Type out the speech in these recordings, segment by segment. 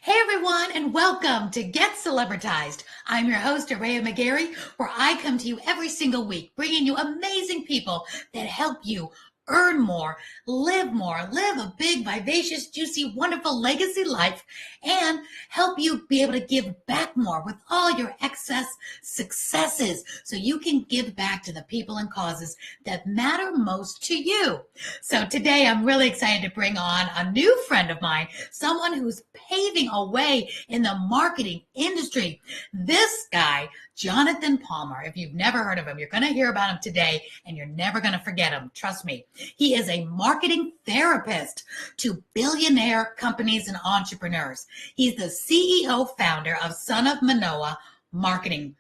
Hey everyone, and welcome to Get Celebritized. I'm your host, Araya McGarry, where I come to you every single week, bringing you amazing people that help you earn more, live a big, vivacious, juicy, wonderful legacy life, and help you be able to give back more with all your excess successes so you can give back to the people and causes that matter most to you. So today I'm really excited to bring on a new friend of mine, someone who's paving a way in the marketing industry. This guy, Jonathan Palmar, if you've never heard of him, you're going to hear about him today and you're never going to forget him. Trust me. He is a marketing therapist to billionaire companies and entrepreneurs. He's the CEO founder of Son of Manoa Marketing.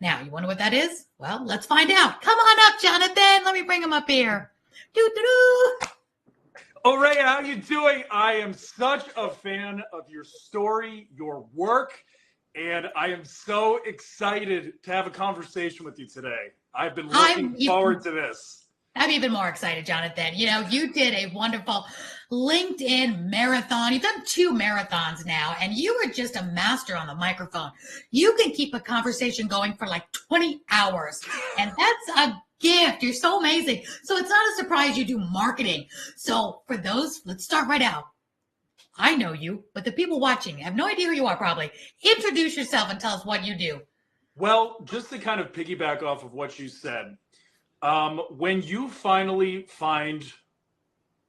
Now, you wonder what that is? Well, let's find out. Come on up, Jonathan. Let me bring him up here. Doo-doo-doo. Oh, Ray, how you doing? I am such a fan of your story, your work, and I am so excited to have a conversation with you today. I've been looking forward to this. I'm even more excited, Jonathan. You know, you did a wonderful LinkedIn marathon. You've done 2 marathons now, and you are just a master on the microphone. You can keep a conversation going for like 20 hours, and that's a gift. You're so amazing. So it's not a surprise you do marketing. So for those, let's start right out. I know you, but the people watching have no idea who you are probably. Introduce yourself and tell us what you do. Well, just to kind of piggyback off of what you said, when you finally find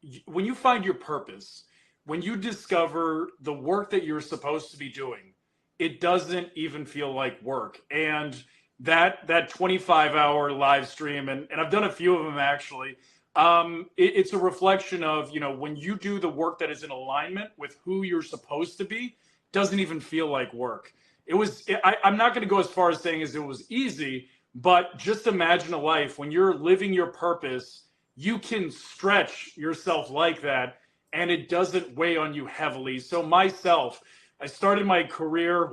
your purpose, when you discover the work that you're supposed to be doing, it doesn't even feel like work. And that 25-hour live stream, and I've done a few of them actually, it's a reflection of, when you do the work that is in alignment with who you're supposed to be, doesn't even feel like work. I'm not going to go as far as saying as it was easy, but just imagine a life when you're living your purpose, you can stretch yourself like that and it doesn't weigh on you heavily. So I started my career,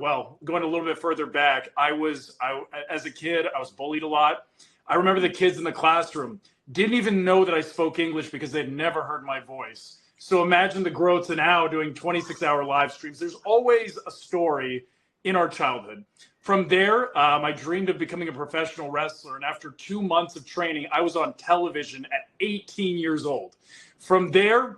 going a little bit further back. As a kid, I was bullied a lot. I remember the kids in the classroom didn't even know that I spoke English because they'd never heard my voice. So imagine the growth to now doing 26-hour live streams. There's always a story in our childhood. From there, I dreamed of becoming a professional wrestler. And after 2 months of training, I was on television at 18 years old. From there,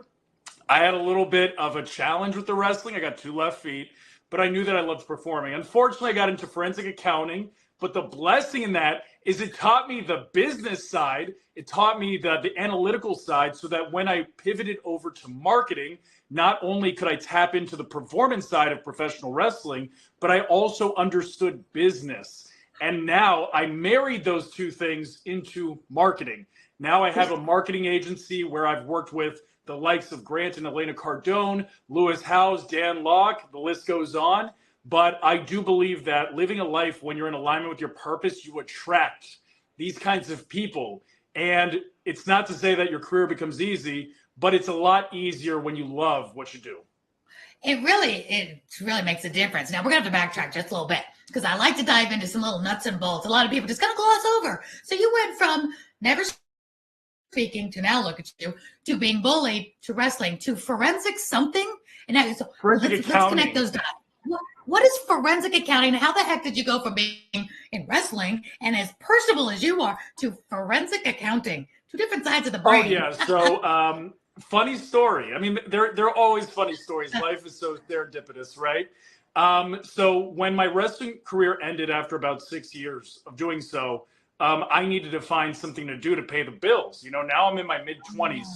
I had a little bit of a challenge with the wrestling. I got 2 left feet, but I knew that I loved performing. Unfortunately, I got into forensic accounting, but the blessing in that is it taught me the business side. It taught me the analytical side so that when I pivoted over to marketing, not only could I tap into the performance side of professional wrestling, but I also understood business. And now I married those 2 things into marketing. Now I have a marketing agency where I've worked with the likes of Grant and Elena Cardone, Lewis Howes, Dan Locke, the list goes on. But I do believe that living a life when you're in alignment with your purpose, you attract these kinds of people. And it's not to say that your career becomes easy, but it's a lot easier when you love what you do. It really makes a difference. Now, we're going to have to backtrack just a little bit because I like to dive into some little nuts and bolts. A lot of people just kind of gloss over. So you went from never speaking to now look at you, to being bullied, to wrestling, to forensic something. And now, so let's connect those dots. What is forensic accounting? How the heck did you go from being in wrestling and as personable as you are to forensic accounting? 2 different sides of the brain. Oh, yeah. So funny story. I mean, there are always funny stories. Life is so serendipitous, right? So when my wrestling career ended after about 6 years of doing so, I needed to find something to do to pay the bills. Now I'm in my mid-20s.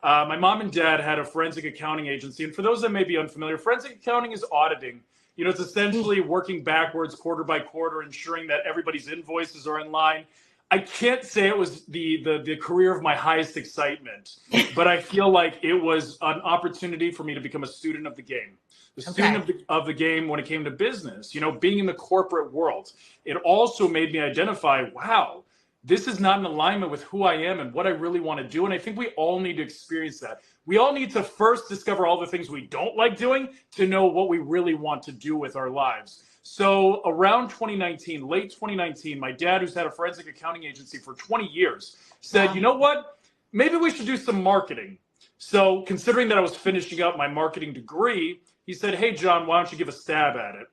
My mom and dad had a forensic accounting agency. And for those that may be unfamiliar, forensic accounting is auditing. It's essentially working backwards quarter by quarter, ensuring that everybody's invoices are in line. I can't say it was the career of my highest excitement, but I feel like it was an opportunity for me to become a student of the game. Student of the game when it came to business, being in the corporate world. It also made me identify, wow, this is not in alignment with who I am and what I really want to do. And I think we all need to experience that. We all need to first discover all the things we don't like doing to know what we really want to do with our lives. So around 2019, late 2019, my dad, who's had a forensic accounting agency for 20 years, said, you know what, maybe we should do some marketing. So considering that I was finishing up my marketing degree, He said, "Hey, John, why don't you give a stab at it?"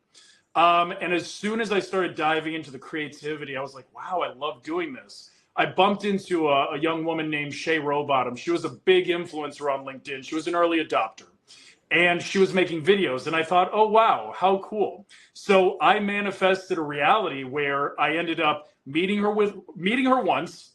And as soon as I started diving into the creativity, I was like, wow, I love doing this. I bumped into a young woman named Shay Rowbottom. She was a big influencer on LinkedIn. She was an early adopter and she was making videos. And I thought, oh, wow, how cool. So I manifested a reality where I ended up meeting her once,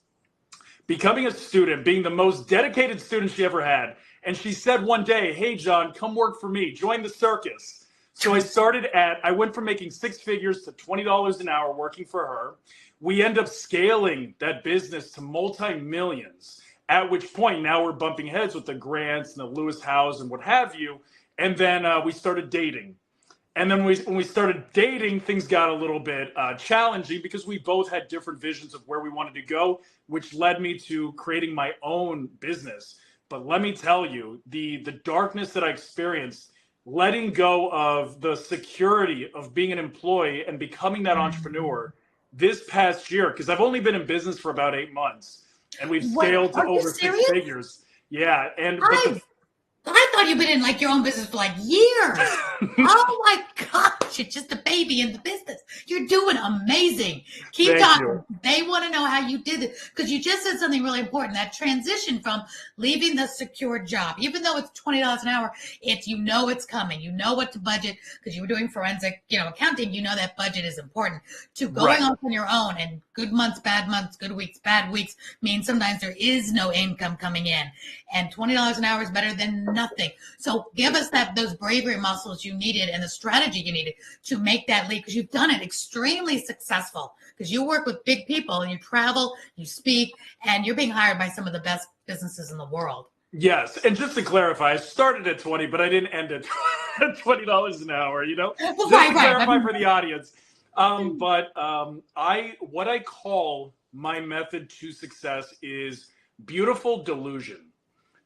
becoming a student, being the most dedicated student she ever had. And she said one day, "Hey, John, come work for me. Join the circus." So I went from making six figures to $20 an hour working for her. We end up scaling that business to multi-millions, at which point now we're bumping heads with the Grants and the Lewis Howes and what have you. And then we started dating. And then when we started dating, things got a little bit challenging because we both had different visions of where we wanted to go, which led me to creating my own business. But let me tell you, the darkness that I experienced, letting go of the security of being an employee and becoming that entrepreneur this past year, because I've only been in business for about 8 months and we've scaled to over six figures. Yeah. I thought you've been in like your own business for like years. Oh my gosh, you're just a baby in the business. You're doing amazing. Keep talking. They want to know how you did it because you just said something really important. That transition from leaving the secure job, even though it's $20 an hour, it's it's coming. You know what to budget because you were doing forensic, accounting. You know that budget is important. To going off on your own and good months, good weeks, bad weeks means sometimes there is no income coming in, and $20 an hour is better than nothing. So give us those bravery muscles you needed and the strategy you needed to make that leap because you've done it extremely successful because you work with big people and you travel, you speak, and you're being hired by some of the best businesses in the world. Yes. And just to clarify, I started at 20, but I didn't end at $20 an hour, Just to clarify for the audience. What I call my method to success is beautiful delusion.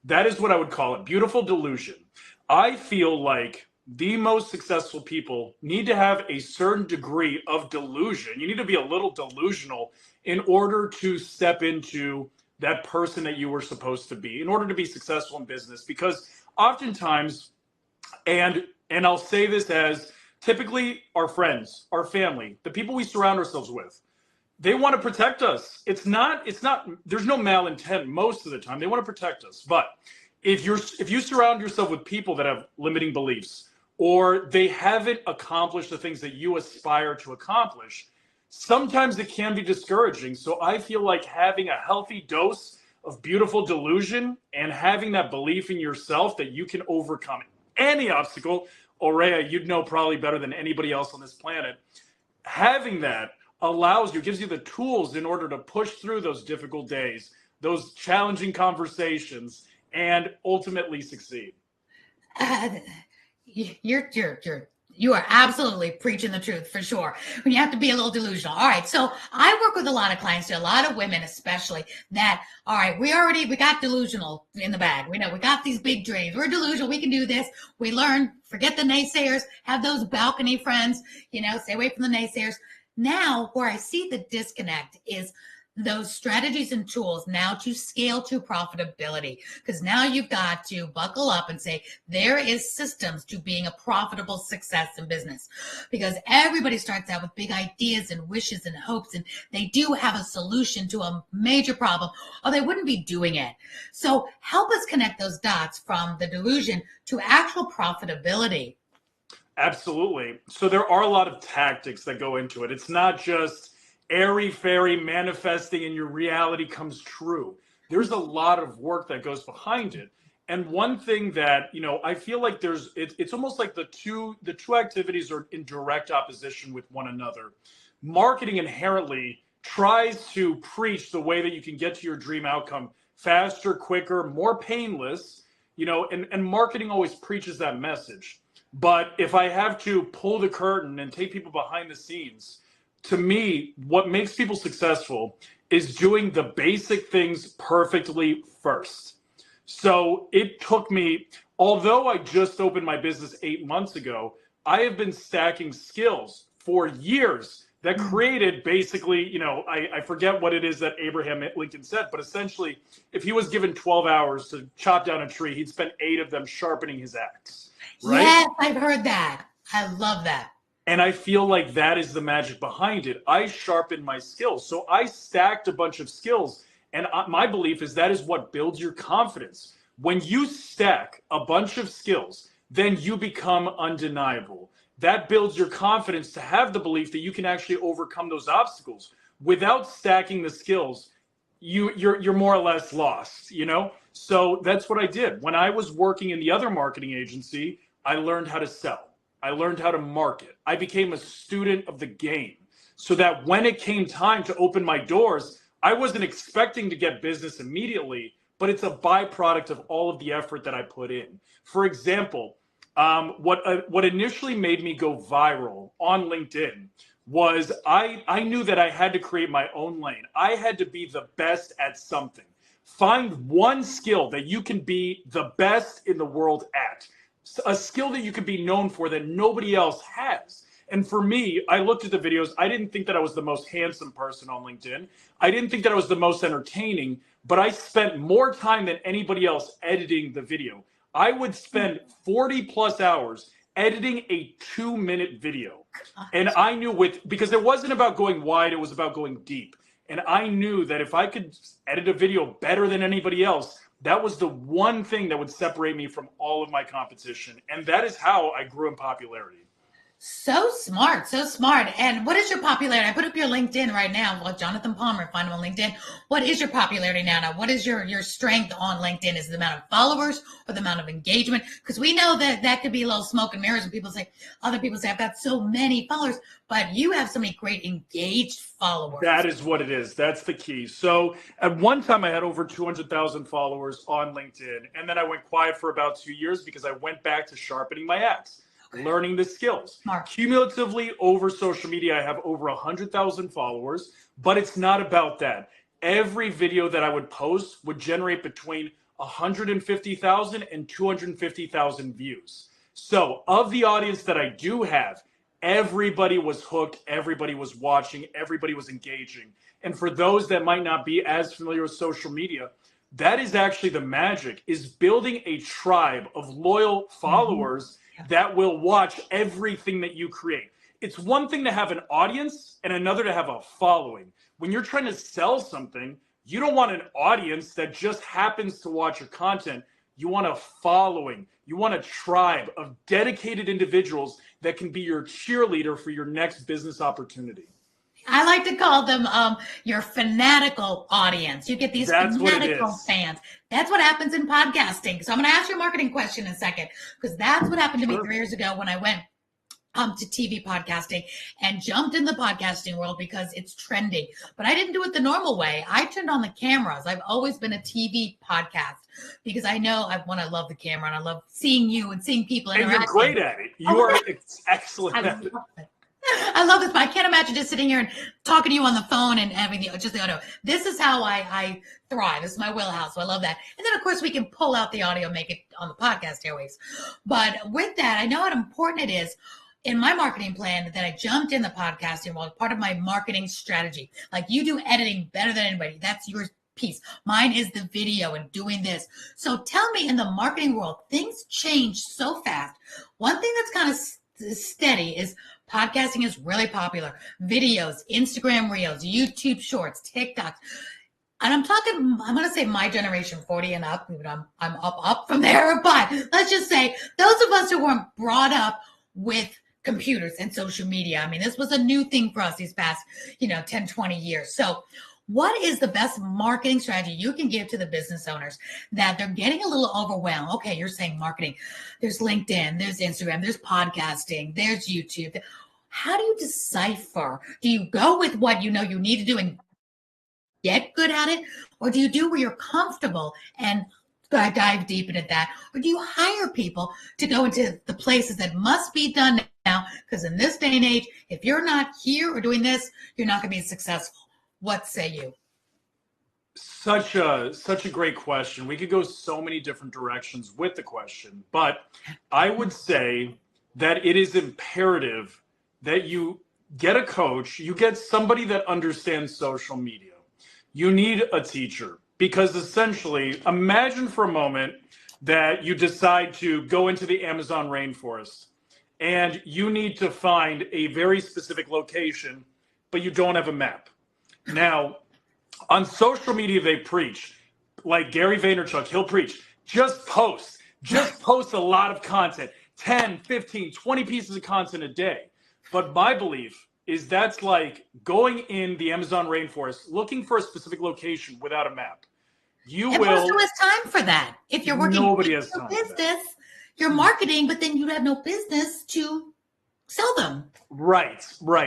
That is what I would call it. Beautiful delusion. I feel like the most successful people need to have a certain degree of delusion. You need to be a little delusional in order to step into that person that you were supposed to be in order to be successful in business. Because oftentimes, and I'll say this as typically our friends, our family, the people we surround ourselves with, they want to protect us. It's not, there's no malintent most of the time. They want to protect us. But if you surround yourself with people that have limiting beliefs or they haven't accomplished the things that you aspire to accomplish, sometimes it can be discouraging. So I feel like having a healthy dose of beautiful delusion and having that belief in yourself that you can overcome any obstacle, Aurea, you'd know probably better than anybody else on this planet, having that gives you the tools in order to push through those difficult days, those challenging conversations, and ultimately succeed. You are absolutely preaching the truth for sure. When you have to be a little delusional. All right. So I work with a lot of clients, a lot of women, especially that, all right, we got delusional in the bag. We know we got these big dreams. We're delusional. We can do this. We learn, forget the naysayers, have those balcony friends, stay away from the naysayers. Now, where I see the disconnect is those strategies and tools now to scale to profitability. Because now you've got to buckle up and say, there is systems to being a profitable success in business. Because everybody starts out with big ideas and wishes and hopes, and they do have a solution to a major problem, or they wouldn't be doing it. So help us connect those dots from the delusion to actual profitability. Absolutely. So there are a lot of tactics that go into it. It's not just airy-fairy manifesting and your reality comes true. There's a lot of work that goes behind it. And one thing that, I feel like it's almost like the two activities are in direct opposition with one another. Marketing inherently tries to preach the way that you can get to your dream outcome faster, quicker, more painless, and marketing always preaches that message. But if I have to pull the curtain and take people behind the scenes, to me, what makes people successful is doing the basic things perfectly first. So it took me, although I just opened my business 8 months ago, I have been stacking skills for years that created basically, I forget what it is that Abraham Lincoln said, but essentially, if he was given 12 hours to chop down a tree, he'd spend 8 of them sharpening his axe. right? Yes, I've heard that. I love that. And I feel like that is the magic behind it. I sharpened my skills. So I stacked a bunch of skills. And my belief is that is what builds your confidence. When you stack a bunch of skills, then you become undeniable. That builds your confidence to have the belief that you can actually overcome those obstacles. Without stacking the skills, you're more or less lost, you know? So that's what I did. When I was working in the other marketing agency, I learned how to sell. I learned how to market. I became a student of the game so that when it came time to open my doors, I wasn't expecting to get business immediately, but it's a byproduct of all of the effort that I put in. For example, what initially made me go viral on LinkedIn was I knew that I had to create my own lane. I had to be the best at something. Find one skill that you can be the best in the world at, a skill that you could be known for that nobody else has. And for me, I looked at the videos. I didn't think that I was the most handsome person on LinkedIn. I didn't think that I was the most entertaining, but I spent more time than anybody else editing the video. I would spend 40 plus hours editing a 2-minute video. And I knew because it wasn't about going wide, it was about going deep. And I knew that if I could edit a video better than anybody else, that was the one thing that would separate me from all of my competition. And that is how I grew in popularity. So smart, so smart. And what is your popularity? I put up your LinkedIn right now. Well, Jonathan Palmer, find him on LinkedIn. What is your popularity now? Now, what is your strength on LinkedIn? Is it the amount of followers or the amount of engagement? Because we know that could be a little smoke and mirrors, and other people say, I've got so many followers, but you have so many great engaged followers. That is what it is. That's the key. So at one time I had over 200,000 followers on LinkedIn. And then I went quiet for about 2 years because I went back to sharpening my axe. Learning the skills. Smart. Cumulatively over social media, I have over 100,000 followers, but it's not about that. Every video that I would post would generate between 150,000 and 250,000 views. So of the audience that I do have, everybody was hooked, everybody was watching, everybody was engaging. And for those that might not be as familiar with social media, that is actually the magic, is building a tribe of loyal followers that will watch everything that you create. It's one thing to have an audience and another to have a following. When you're trying to sell something, you don't want an audience that just happens to watch your content. You want a following. You want a tribe of dedicated individuals that can be your cheerleader for your next business opportunity. I like to call them your fanatical audience. You get these fanatical fans. That's what happens in podcasting. So I'm going to ask you a marketing question in a second, because that's what happened to me 3 years ago when I went to TV podcasting and jumped in the podcasting world because it's trending. But I didn't do it the normal way. I turned on the cameras. I've always been a TV podcast because I know I love the camera and I love seeing you and seeing people interacting. And you're great at it. You are excellent at it. I love this, but I can't imagine just sitting here and talking to you on the phone and having just the audio. This is how I thrive. This is my wheelhouse. So I love that. And then, of course, we can pull out the audio, make it on the podcast airways. But with that, I know how important it is in my marketing plan that I jumped in the podcasting world, part of my marketing strategy. Like, you do editing better than anybody. That's your piece. Mine is the video and doing this. So tell me, in the marketing world, things change so fast. One thing that's kind of steady is podcasting is really popular. Videos, Instagram Reels, YouTube Shorts, TikToks. And I'm going to say my generation, 40 and up. I'm up from there. But let's just say those of us who weren't brought up with computers and social media. I mean, this was a new thing for us these past, 10, 20 years. So what is the best marketing strategy you can give to the business owners that they're getting a little overwhelmed? Okay, you're saying marketing. There's LinkedIn, there's Instagram, there's podcasting, there's YouTube. How do you decipher? Do you go with what you know you need to do and get good at it? Or do you do where you're comfortable and dive deep into that? Or do you hire people to go into the places that must be done now? Because in this day and age, if you're not here or doing this, you're not going to be successful. What say you? Such a great question. We could go so many different directions with the question, but I would say that it is imperative that you get a coach, you get somebody that understands social media. You need a teacher, because essentially, imagine for a moment that you decide to go into the Amazon rainforest and you need to find a very specific location, but you don't have a map. Now, on social media, they preach, like Gary Vaynerchuk, he'll preach, just post a lot of content, 10, 15, 20 pieces of content a day. But my belief is that's like going in the Amazon rainforest, looking for a specific location without a map. And plus, who has time for that? If you're working Nobody has time for that. You're marketing, but then you have no business to sell them. Right.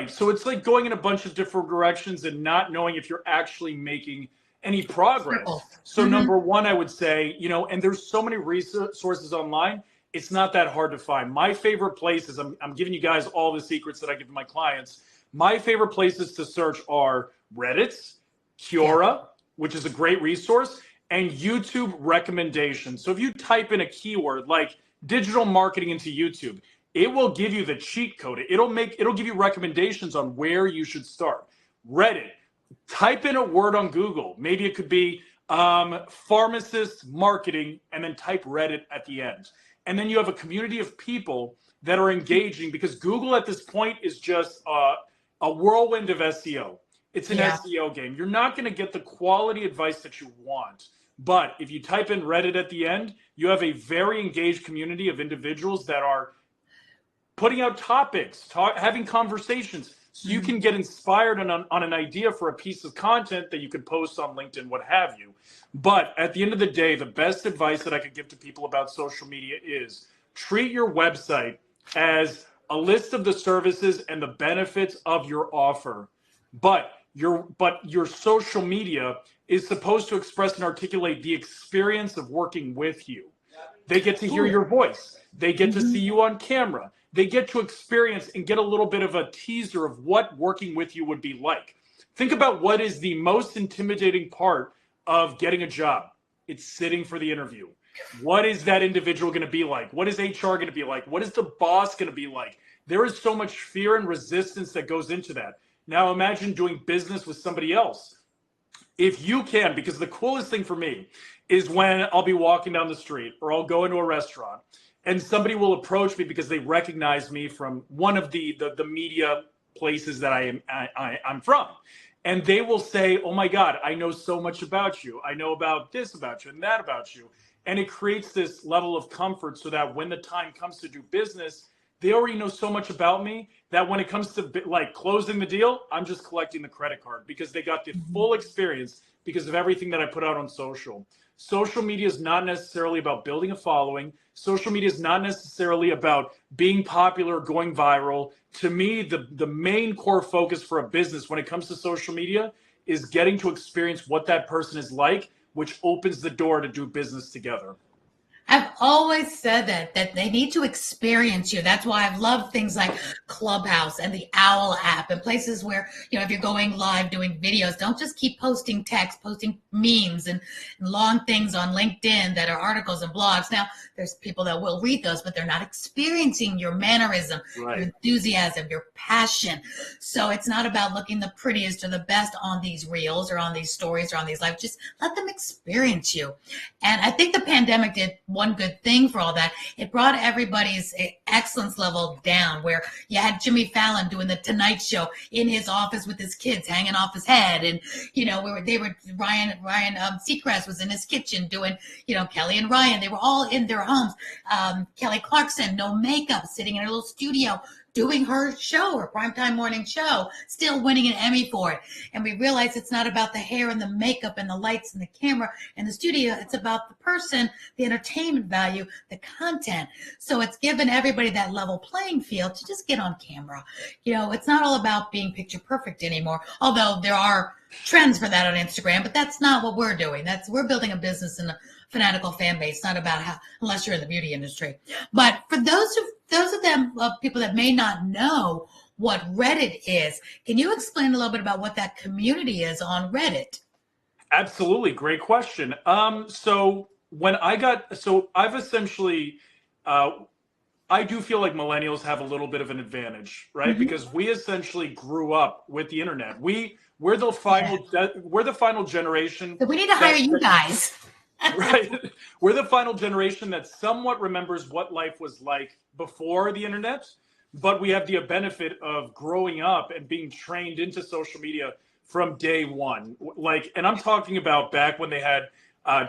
So it's like going in a bunch of different directions and not knowing if you're actually making any progress. So number one, I would say, and there's so many resources online, it's not that hard to find. My favorite places, I'm giving you guys all the secrets that I give to my clients. My favorite places to search are Reddit, Quora, which is a great resource, and YouTube recommendations. So if you type in a keyword like digital marketing into YouTube, it will give you the cheat code. It'll give you recommendations on where you should start. Reddit, type in a word on Google. Maybe it could be pharmacist marketing, and then type Reddit at the end. And then you have a community of people that are engaging, because Google at this point is just a whirlwind of SEO. It's an SEO game. You're not going to get the quality advice that you want. But if you type in Reddit at the end, you have a very engaged community of individuals that are putting out topics, having conversations, so you can get inspired on an idea for a piece of content that you could post on LinkedIn, what have you. But at the end of the day, the best advice that I could give to people about social media is treat your website as a list of the services and the benefits of your offer. But your social media is supposed to express and articulate the experience of working with you. They get to hear your voice. They get to see you on camera. They get to experience and get a little bit of a teaser of what working with you would be like. Think about what is the most intimidating part of getting a job. It's sitting for the interview. What is that individual going to be like? What is HR going to be like? What is the boss going to be like? There is so much fear and resistance that goes into that. Now imagine doing business with somebody else. If you can, because the coolest thing for me is when I'll be walking down the street or I'll go into a restaurant and somebody will approach me because they recognize me from one of the media places that I'm from. And they will say, oh my God, I know so much about you. I know about this about you and that about you. And it creates this level of comfort so that when the time comes to do business, they already know so much about me that when it comes to like closing the deal, I'm just collecting the credit card because they got the full experience because of everything that I put out on social. Social media is not necessarily about building a following. Social media is not necessarily about being popular, going viral. To me, the main core focus for a business when it comes to social media is getting to experience what that person is like, which opens the door to do business together. I've always said that they need to experience you. That's why I've loved things like Clubhouse and the Owl app and places where, if you're going live doing videos, don't just keep posting text, posting memes and long things on LinkedIn that are articles and blogs. Now, there's people that will read those, but they're not experiencing your mannerism, your enthusiasm, your passion. So it's not about looking the prettiest or the best on these reels or on these stories or on these lives. Just let them experience you. And I think the pandemic did one good thing for all that. It brought everybody's excellence level down, where you had Jimmy Fallon doing the Tonight Show in his office with his kids hanging off his head. And, Ryan Seacrest was in his kitchen doing, Kelly and Ryan, they were all in their homes. Kelly Clarkson, no makeup, sitting in her little studio, doing her show, her primetime morning show, still winning an Emmy for it. And we realized it's not about the hair and the makeup and the lights and the camera and the studio. It's about the person, the entertainment value, the content. So it's given everybody that level playing field to just get on camera. It's not all about being picture perfect anymore, although there are trends for that on Instagram, but that's not what we're doing. We're building a business and a fanatical fan base, not about how, unless you're in the beauty industry. But for those of them people that may not know what Reddit is, can you explain a little bit about what that community is on Reddit? Absolutely, great question. So I've essentially, I do feel like millennials have a little bit of an advantage, right? Because we essentially grew up with the internet. We're the final generation. So we need to hire you guys. Right. We're the final generation that somewhat remembers what life was like before the internet, but we have the benefit of growing up and being trained into social media from day one. Like, and I'm talking about back when they had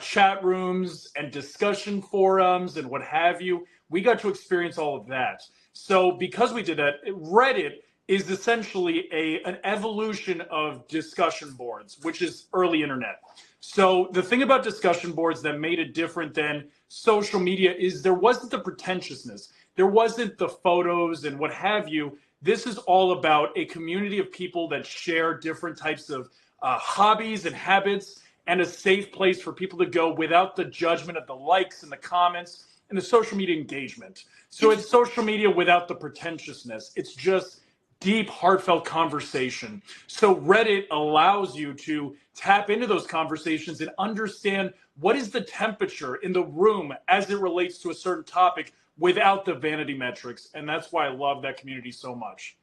chat rooms and discussion forums and what have you. We got to experience all of that. So because we did that, Reddit is essentially an evolution of discussion boards, which is early internet. So the thing about discussion boards that made it different than social media is there wasn't the pretentiousness. There wasn't the photos and what have you. This is all about a community of people that share different types of hobbies and habits, and a safe place for people to go without the judgment of the likes and the comments and the social media engagement. So it's social media without the pretentiousness. It's just deep, heartfelt conversation. So Reddit allows you to tap into those conversations and understand what is the temperature in the room as it relates to a certain topic without the vanity metrics. And that's why I love that community so much.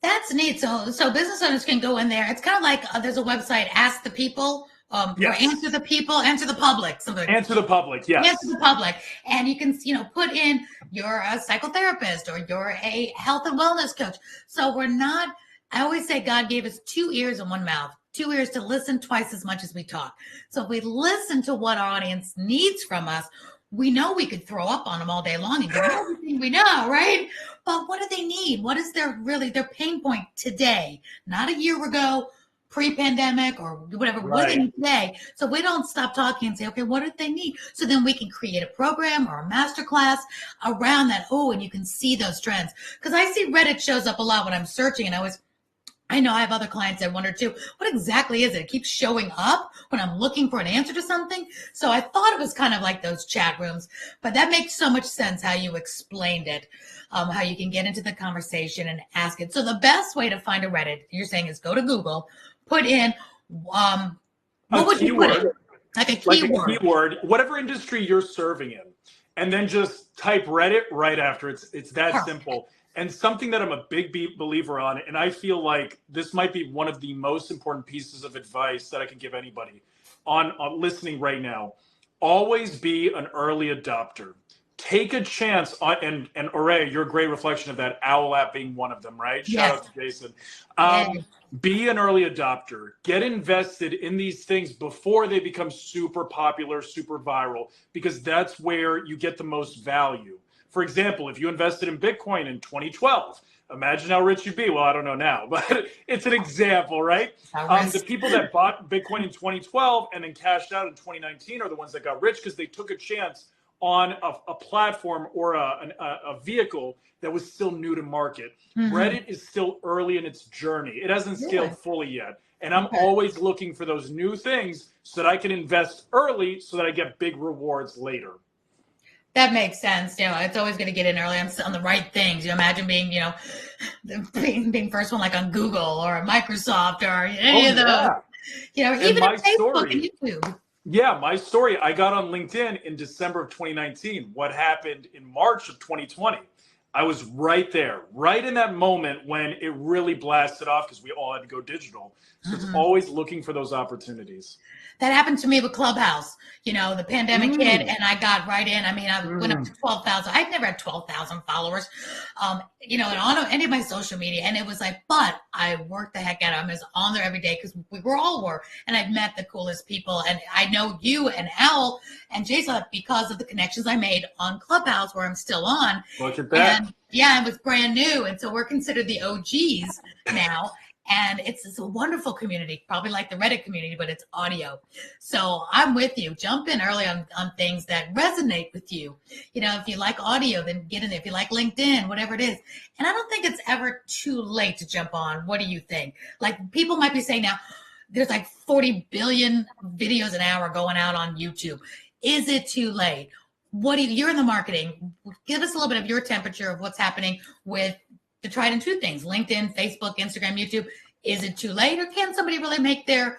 That's neat. So business owners can go in there. It's kind of like there's a website, Ask the People, Yes. or Answer the People, Answer the Public. Something. Answer the Public, yes. Answer the Public. And you can, put in you're a psychotherapist or you're a health and wellness coach. So I always say God gave us 2 ears and 1 mouth, 2 ears to listen twice as much as we talk. So if we listen to what our audience needs from us, we know we could throw up on them all day long and give everything we know, right? But what do they need? What is their pain point today? Not a year ago, pre-pandemic or whatever, Right. What they need today. So we don't stop talking and say, okay, what do they need? So then we can create a program or a masterclass around that. Oh, and you can see those trends. Because I see Reddit shows up a lot when I'm searching, and I know I have other clients that wonder too, what exactly is it? It keeps showing up when I'm looking for an answer to something. So I thought it was kind of like those chat rooms, but that makes so much sense how you explained it, how you can get into the conversation and ask it. So the best way to find a Reddit, you're saying, is go to Google, put in, what would you put in? Like a keyword. Whatever industry you're serving in, and then just type Reddit right after. It's that Perfect. simple. And something that I'm a big believer on, and I feel like this might be one of the most important pieces of advice that I can give anybody on listening right now. Always be an early adopter. Take a chance on, and Aurea, you're a great reflection of that. Owl app being one of them, right? Shout out to Jason. Be an early adopter. Get invested in these things before they become super popular, super viral, because that's where you get the most value. For example, if you invested in Bitcoin in 2012, imagine how rich you'd be. Well, I don't know now, but it's an example, right? The people that bought Bitcoin in 2012 and then cashed out in 2019 are the ones that got rich because they took a chance on a platform or a vehicle that was still new to market. Mm-hmm. Reddit is still early in its journey. It hasn't scaled fully yet. And I'm always looking for those new things so that I can invest early so that I get big rewards later. That makes sense. It's always going to get in early on the right things. Imagine being, being first one like on Google or Microsoft or any of those. Even on Facebook and YouTube. Yeah, my story, I got on LinkedIn in December of 2019. What happened in March of 2020? I was right there, right in that moment when it really blasted off because we all had to go digital. So it's always looking for those opportunities. That happened to me with Clubhouse. The pandemic hit and I got right in. I mean, I went up to 12,000. I'd never had 12,000 followers, and on any of my social media. And it was like, but I worked the heck out of it. I was on there every day because we all were. And I've met the coolest people. And I know you and Al and Jason because of the connections I made on Clubhouse where I'm still on. Look at that. And it was brand new. And so we're considered the OGs now. And it's a wonderful community, probably like the Reddit community, but it's audio. So I'm with you. Jump in early on things that resonate with you. If you like audio, then get in there. If you like LinkedIn, whatever it is. And I don't think it's ever too late to jump on. What do you think? Like people might be saying now, there's like 40 billion videos an hour going out on YouTube. Is it too late? You're in the marketing. Give us a little bit of your temperature of what's happening with the tried and true things, LinkedIn, Facebook, Instagram, YouTube. Is it too late, or can somebody really make their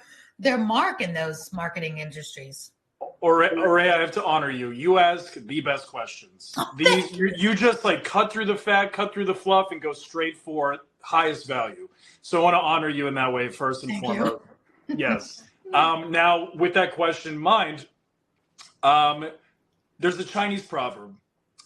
mark in those marketing industries? Aurea, I have to honor you. You ask the best questions. You just like cut through the fat, cut through the fluff, and go straight for highest value. So I want to honor you in that way, first and foremost. Yes. Now, with that question in mind, Um, there's a Chinese proverb,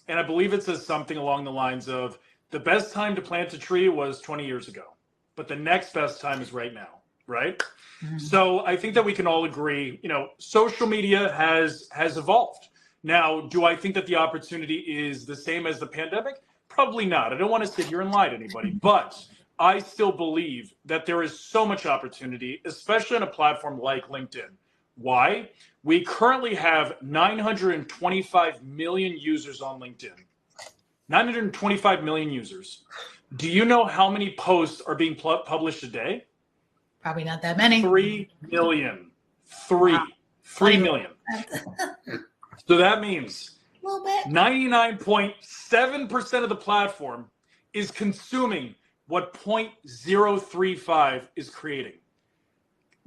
and I believe it says something along the lines of the best time to plant a tree was 20 years ago, but the next best time is right now, right? Mhm. So I think that we can all agree, social media has evolved. Now, do I think that the opportunity is the same as the pandemic? Probably not. I don't want to sit here and lie to anybody, but I still believe that there is so much opportunity, especially on a platform like LinkedIn. Why? We currently have 925 million users on LinkedIn. 925 million users. Do you know how many posts are being published a day? Probably not that many. 3 million. Wow. 3 million. So that means A little bit. 99.7% of the platform is consuming what 0.035 is creating.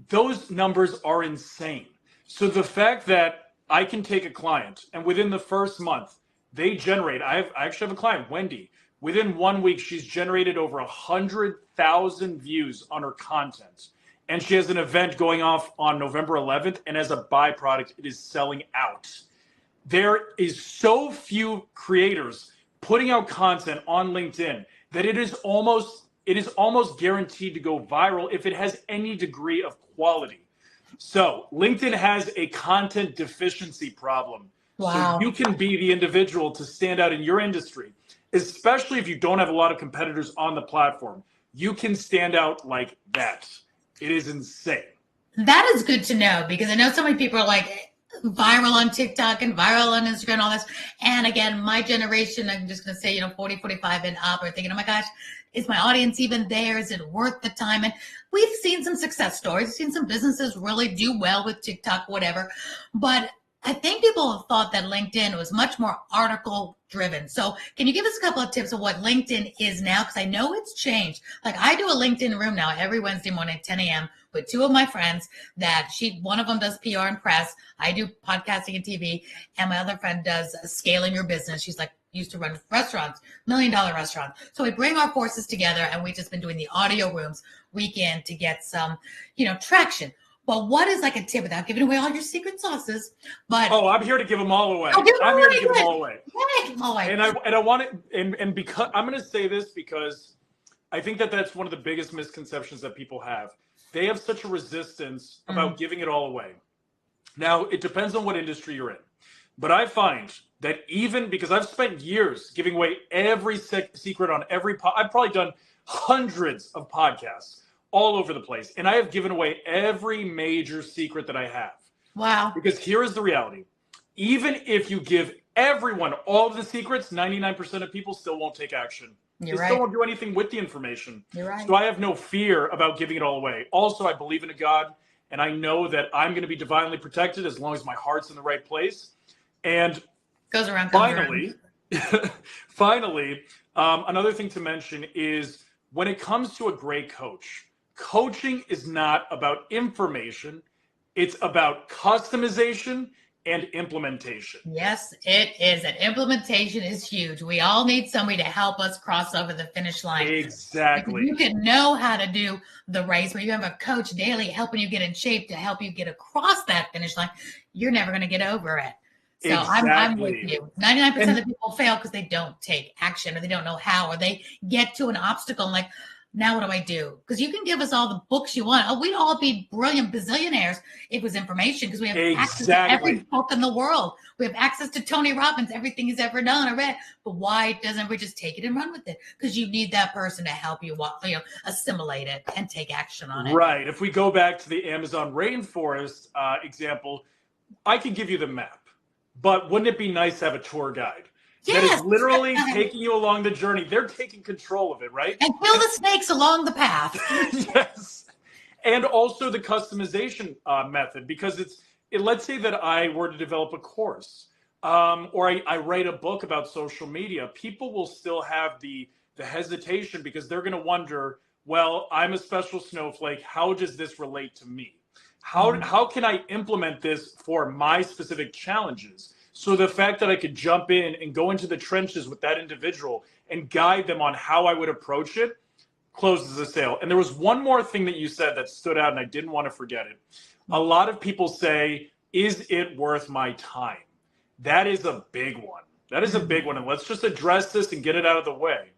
Those numbers are insane. So the fact that I can take a client and within the first month, they generate, I actually have a client, Wendy. Within 1 week, she's generated over 100,000 views on her content. And she has an event going off on November 11th. And as a byproduct, it is selling out. There is so few creators putting out content on LinkedIn that it is almost guaranteed to go viral if it has any degree of quality. So LinkedIn has a content deficiency problem. Wow. So you can be the individual to stand out in your industry, especially if you don't have a lot of competitors on the platform. You can stand out like that. It is insane. That is good to know, because I know so many people are like viral on TikTok and viral on Instagram and all this. And again, my generation, I'm just going to say, 40, 45 and up, are thinking, oh my gosh, is my audience even there? Is it worth the time? And we've seen some success stories, we've seen some businesses really do well with TikTok, whatever. But I think people have thought that LinkedIn was much more article driven. So can you give us a couple of tips of what LinkedIn is now? Because I know it's changed. Like, I do a LinkedIn room now every Wednesday morning at 10 a.m. with two of my friends that one of them does PR and press. I do podcasting and TV. And my other friend does scaling your business. She's like, used to run restaurants, $1 million restaurants. So we bring our forces together, and we've just been doing the audio rooms weekend to get some, traction. But what is like a tip without giving away all your secret sauces? But I'm here to give them all away. I'm here to give them all away. Yeah, give them all away. And I want it, and because I'm going to say this because I think that that's one of the biggest misconceptions that people have. They have such a resistance about giving it all away. Now, it depends on what industry you're in. But I find that even because I've spent years giving away every secret on I've probably done hundreds of podcasts all over the place. And I have given away every major secret that I have. Wow. Because here is the reality. Even if you give everyone all of the secrets, 99% of people still won't take action. They still won't do anything with the information. You're right. So I have no fear about giving it all away. Also, I believe in a God, and I know that I'm going to be divinely protected as long as my heart's in the right place. And goes around. Finally, another thing to mention is when it comes to a great coach, coaching is not about information. It's about customization and implementation. Yes, it is. And implementation is huge. We all need somebody to help us cross over the finish line. Exactly. You can know how to do the race, but you have a coach daily helping you get in shape to help you get across that finish line. You're never going to get over it. So exactly. I'm with you. 99% of the people fail because they don't take action, or they don't know how, or they get to an obstacle and like, now what do I do? Because you can give us all the books you want. Oh, we'd all be brilliant bazillionaires if it was information, because we have access to every book in the world. We have access to Tony Robbins, everything he's ever done or read. But why doesn't we just take it and run with it? Because you need that person to help you, assimilate it and take action on it. Right. If we go back to the Amazon rainforest example, I can give you the map, but wouldn't it be nice to have a tour guide? Yes. That is literally taking you along the journey. They're taking control of it, right? And kill the snakes along the path. Yes. And also the customization method, because let's say that I were to develop a course or I write a book about social media. People will still have the hesitation because they're going to wonder, well, I'm a special snowflake. How does this relate to me? How can I implement this for my specific challenges? So the fact that I could jump in and go into the trenches with that individual and guide them on how I would approach it closes the sale. And there was one more thing that you said that stood out, and I didn't want to forget it. A lot of people say, is it worth my time? That is a big one. That is a big one. And let's just address this and get it out of the way.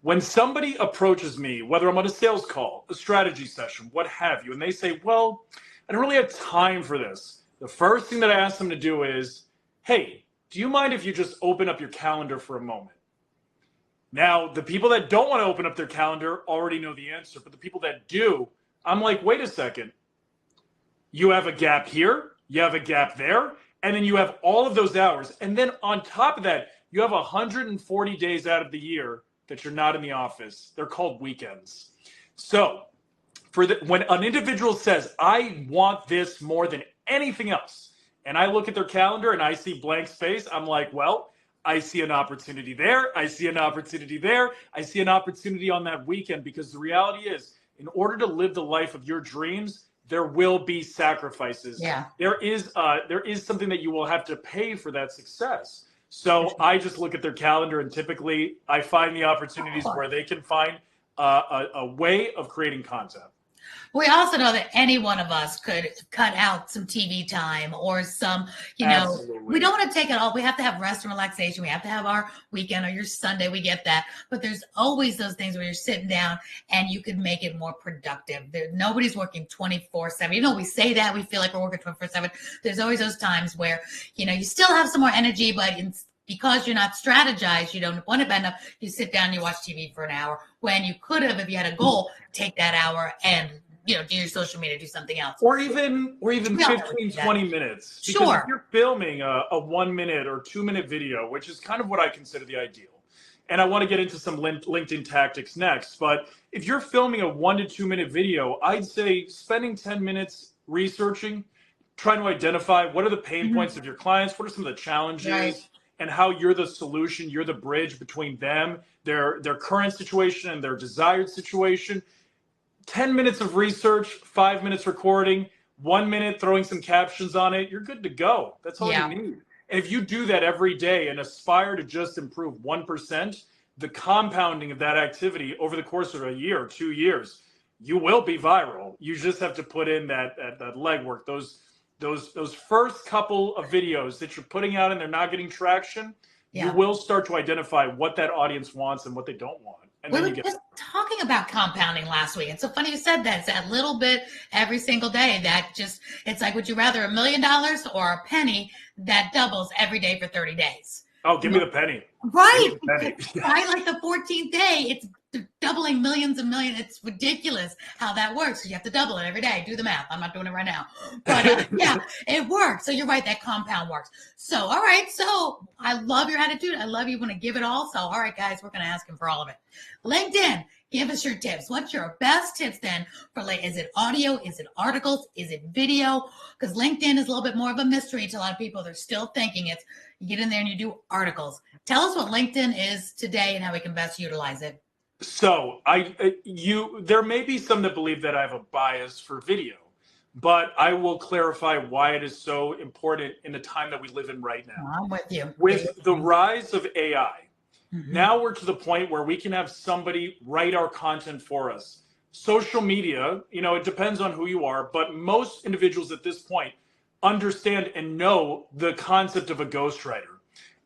When somebody approaches me, whether I'm on a sales call, a strategy session, what have you, and they say, well, I don't really have time for this. The first thing that I ask them to do is, hey, do you mind if you just open up your calendar for a moment? Now, the people that don't want to open up their calendar already know the answer, but the people that do, I'm like, wait a second. You have a gap here, you have a gap there, and then you have all of those hours. And then on top of that, you have 140 days out of the year that you're not in the office. They're called weekends. So when an individual says, I want this more than anything else, and I look at their calendar and I see blank space, I'm like, well, I see an opportunity there. I see an opportunity there. I see an opportunity on that weekend, because the reality is, in order to live the life of your dreams, there will be sacrifices. Yeah. There is something that you will have to pay for that success. So I just look at their calendar, and typically I find the opportunities where they can find a way of creating content. We also know that any one of us could cut out some TV time or some, Absolutely. We don't want to take it all. We have to have rest and relaxation. We have to have our weekend or your Sunday. We get that. But there's always those things where you're sitting down and you could make it more productive. Nobody's working 24/7. We say that we feel like we're working 24/7. There's always those times where, you still have some more energy, but because you're not strategized, you don't want to bend up, you sit down and you watch TV for an hour, when you could have, if you had a goal, take that hour and do your social media, do something else. Or even 15, 20 minutes. Because Sure. if you're filming a 1 minute or 2 minute video, which is kind of what I consider the ideal. And I want to get into some LinkedIn tactics next. But if you're filming a 1 to 2 minute video, I'd say spending 10 minutes researching, trying to identify what are the pain points of your clients, what are some of the challenges, Right. and how you're the solution, you're the bridge between them, their current situation and their desired situation. 10 minutes of research, 5 minutes recording, 1 minute throwing some captions on it, you're good to go. That's all you need. And if you do that every day and aspire to just improve 1%, the compounding of that activity over the course of a year or 2 years, you will be viral. You just have to put in that legwork, those first couple of videos that you're putting out and they're not getting traction. You will start to identify what that audience wants and what they don't want. And we then were you just talking about compounding last week. It's so funny you said that. It's that little bit every single day that it's like, would you rather $1 million or a penny that doubles every day for 30 days? Oh, give me the penny. Right. Give me the penny. By like the 14th day, it's doubling millions and millions. It's ridiculous how that works. You have to double it every day. Do the math. I'm not doing it right now. But yeah, it works. So you're right. That compound works. So, all right. So I love your attitude. I love you want to give it all. So, all right, guys, we're going to ask him for all of it. LinkedIn, give us your tips. What's your best tips then for is it audio? Is it articles? Is it video? Because LinkedIn is a little bit more of a mystery to a lot of people. They're still thinking you get in there and you do articles. Tell us what LinkedIn is today and how we can best utilize it. So there may be some that believe that I have a bias for video, but I will clarify why it is so important in the time that we live in right now. I'm with you. With the rise of AI, now we're to the point where we can have somebody write our content for us. Social media, it depends on who you are, but most individuals at this point understand and know the concept of a ghostwriter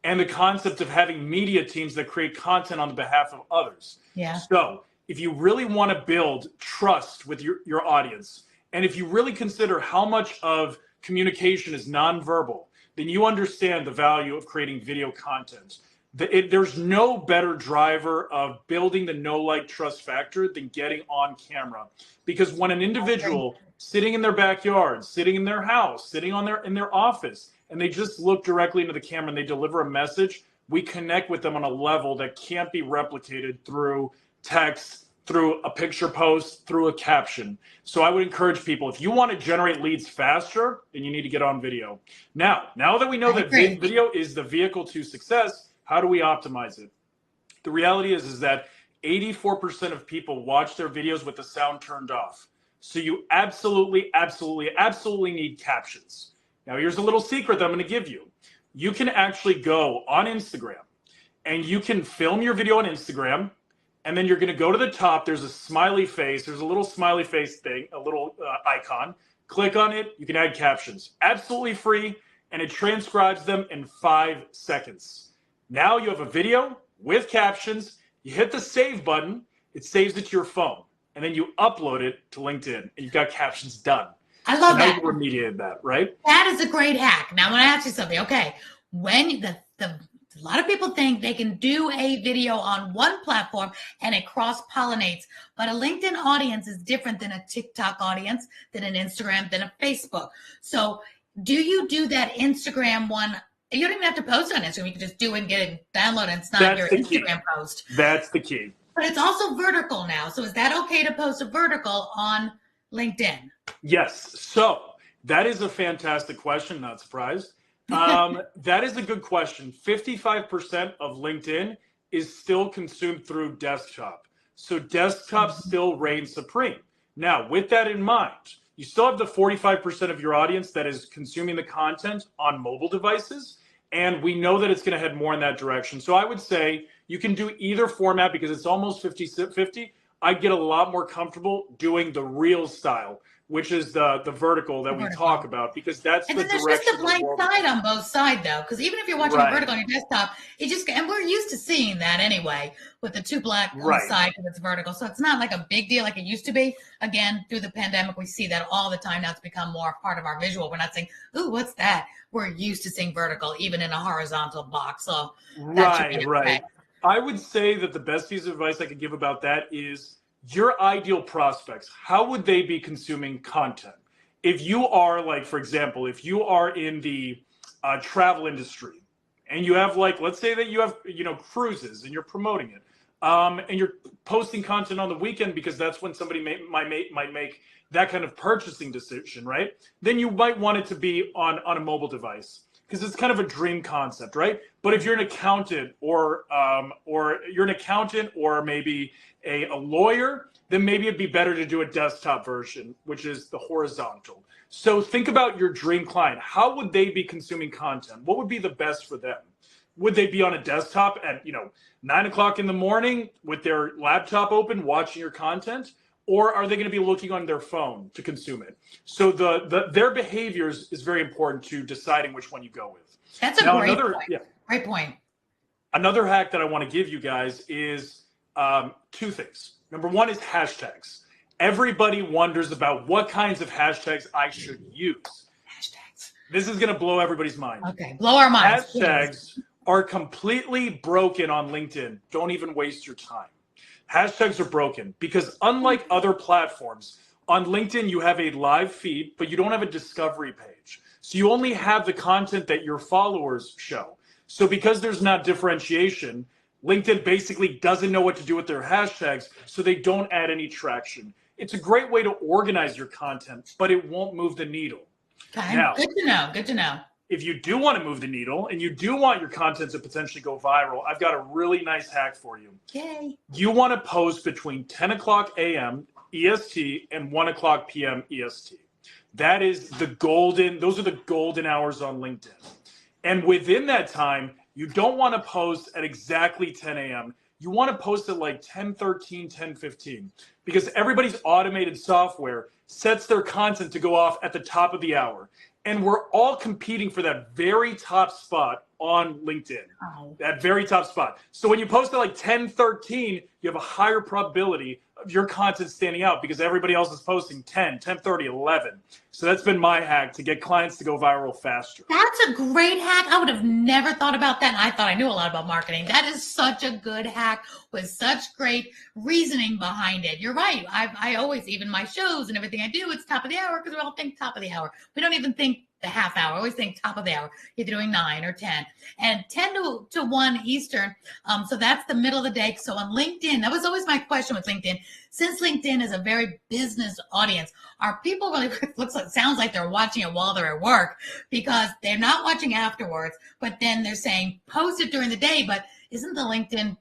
and the concept of having media teams that create content on the behalf of others. Yeah. So if you really want to build trust with your audience, and if you really consider how much of communication is nonverbal, then you understand the value of creating video content. There's no better driver of building the know, like, trust factor than getting on camera. Because when an individual sitting in their backyard, sitting in their house, sitting in their office, and they just look directly into the camera and they deliver a message, we connect with them on a level that can't be replicated through text, through a picture post, through a caption. So I would encourage people, if you want to generate leads faster, then you need to get on video. Now that we know that video is the vehicle to success, how do we optimize it? The reality is that 84% of people watch their videos with the sound turned off. So you absolutely need captions. Now, here's a little secret that I'm going to give you. You can actually go on Instagram and you can film your video on Instagram, and then you're going to go to the top. There's a smiley face. There's a little smiley face thing, a little icon. Click on it. You can add captions. Absolutely free, and it transcribes them in 5 seconds. Now you have a video with captions. You hit the save button. It saves it to your phone, and then you upload it to LinkedIn, and you've got captions done. I love now that. you remediated that, right? That is a great hack. Now, I want to ask you something. Okay, when a lot of people think they can do a video on one platform and it cross-pollinates, but a LinkedIn audience is different than a TikTok audience, than an Instagram, than a Facebook. So do you do that Instagram one? You don't even have to post on Instagram. You can just do it and get it downloaded. And it's not your Instagram post. That's the key. But it's also vertical now. So is that okay to post a vertical on LinkedIn? Yes. So that is a fantastic question. Not surprised. That is a good question. 55% of LinkedIn is still consumed through desktop. So desktop still reigns supreme. Now, with that in mind, you still have the 45% of your audience that is consuming the content on mobile devices. And we know that it's going to head more in that direction. So I would say you can do either format because it's almost 50-50. I get a lot more comfortable doing the real style, which is the vertical that we talk about, because that's the direction. And then there's just a blank side on both sides, though, because even if you're watching a vertical on your desktop, and we're used to seeing that anyway, with the two black on the side because it's vertical. So it's not like a big deal like it used to be. Again, through the pandemic, we see that all the time now. It's become more part of our visual. We're not saying, ooh, what's that? We're used to seeing vertical, even in a horizontal box. So right. I would say that the best piece of advice I could give about that is your ideal prospects. How would they be consuming content? If you are, like, for example, if you are in the travel industry and you have, like, let's say that you have, cruises and you're promoting it, and you're posting content on the weekend because that's when somebody might make that kind of purchasing decision, right? Then you might want it to be on a mobile device, because it's kind of a dream concept, right? But if you're an accountant or maybe a lawyer, then maybe it'd be better to do a desktop version, which is the horizontal. So think about your dream client. How would they be consuming content? What would be the best for them? Would they be on a desktop at 9 o'clock in the morning with their laptop open watching your content? Or are they going to be looking on their phone to consume it? So their behaviors is very important to deciding which one you go with. That's great point. Yeah. Great point. Another hack that I want to give you guys is 2 things. Number 1 is hashtags. Everybody wonders about what kinds of hashtags I should use. Hashtags. This is going to blow everybody's mind. Okay, blow our minds. Hashtags are completely broken on LinkedIn. Don't even waste your time. Hashtags are broken because unlike other platforms, on LinkedIn, you have a live feed, but you don't have a discovery page. So you only have the content that your followers show. So because there's not differentiation, LinkedIn basically doesn't know what to do with their hashtags, so they don't add any traction. It's a great way to organize your content, but it won't move the needle. Okay, now, good to know. If you do want to move the needle and you do want your content to potentially go viral, I've got a really nice hack for you. Okay. You want to post between 10 o'clock a.m. EST and 1 o'clock p.m. EST. Those are the golden hours on LinkedIn. And within that time, you don't want to post at exactly 10 a.m. You want to post at like 10:13, 10:15, because everybody's automated software sets their content to go off at the top of the hour. And we're all competing for that very top spot on LinkedIn, that very top spot. So when you post at like 10:13, you have a higher probability of your content standing out because everybody else is posting 10, 10:30, 11. So that's been my hack to get clients to go viral faster. That's a great hack. I would have never thought about that. I thought I knew a lot about marketing. That is such a good hack with such great reasoning behind it. You're right. I always, even my shows and everything I do, it's top of the hour because we all think top of the hour. We don't even think the half hour. I always think top of the hour. Either doing 9 or 10. And 10 to 1 Eastern. So that's the middle of the day. So on LinkedIn, that was always my question with LinkedIn. Since LinkedIn is a very business audience, are people really, sounds like they're watching it while they're at work because they're not watching afterwards, but then they're saying post it during the day, but isn't the LinkedIn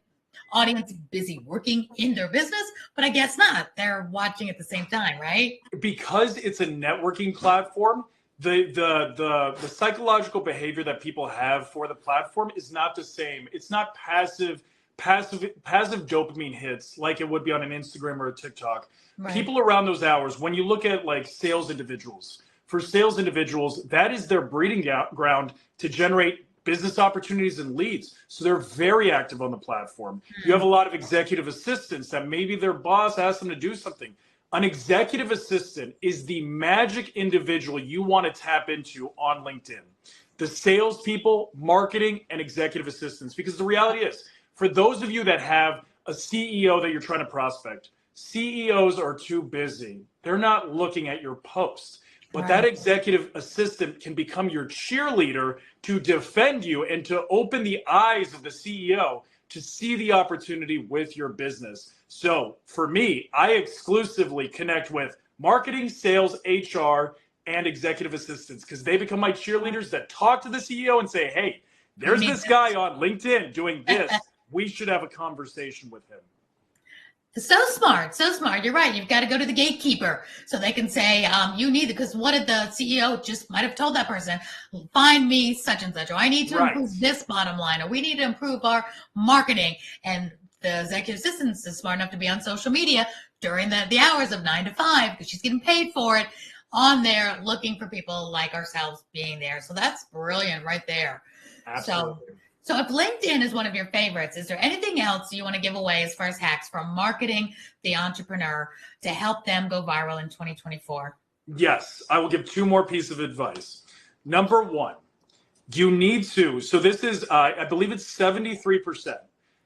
audience busy working in their business? But I guess not. They're watching at the same time, right? Because it's a networking platform, the psychological behavior that people have for the platform is not the same. It's not passive passive dopamine hits like it would be on an Instagram or a TikTok. Right. People around those hours, when you look at like sales individuals, for sales individuals, that is their breeding ground to generate business opportunities and leads. So they're very active on the platform. You have a lot of executive assistants that maybe their boss asked them to do something. An executive assistant is the magic individual you want to tap into on LinkedIn. The salespeople, marketing, and executive assistants. Because the reality is, for those of you that have a CEO that you're trying to prospect, CEOs are too busy. They're not looking at your post. But that executive assistant can become your cheerleader to defend you and to open the eyes of the CEO to see the opportunity with your business. So for me, I exclusively connect with marketing, sales, HR, and executive assistants because they become my cheerleaders that talk to the CEO and say, hey, there's this guy on LinkedIn doing this. We should have a conversation with him. So smart, so smart. You're right. You've got to go to the gatekeeper so they can say, you need it. Because what did the CEO just might have told that person? Find me such and such. Or I need to improve this bottom line. Or we need to improve our marketing. And the executive assistant is smart enough to be on social media during the hours of 9 to 5 because she's getting paid for it on there, looking for people like ourselves being there. So that's brilliant right there. Absolutely. So if LinkedIn is one of your favorites, is there anything else you want to give away as far as hacks from marketing the entrepreneur to help them go viral in 2024? Yes, I will give 2 more pieces of advice. Number 1, you need to, so this is, I believe it's 73%.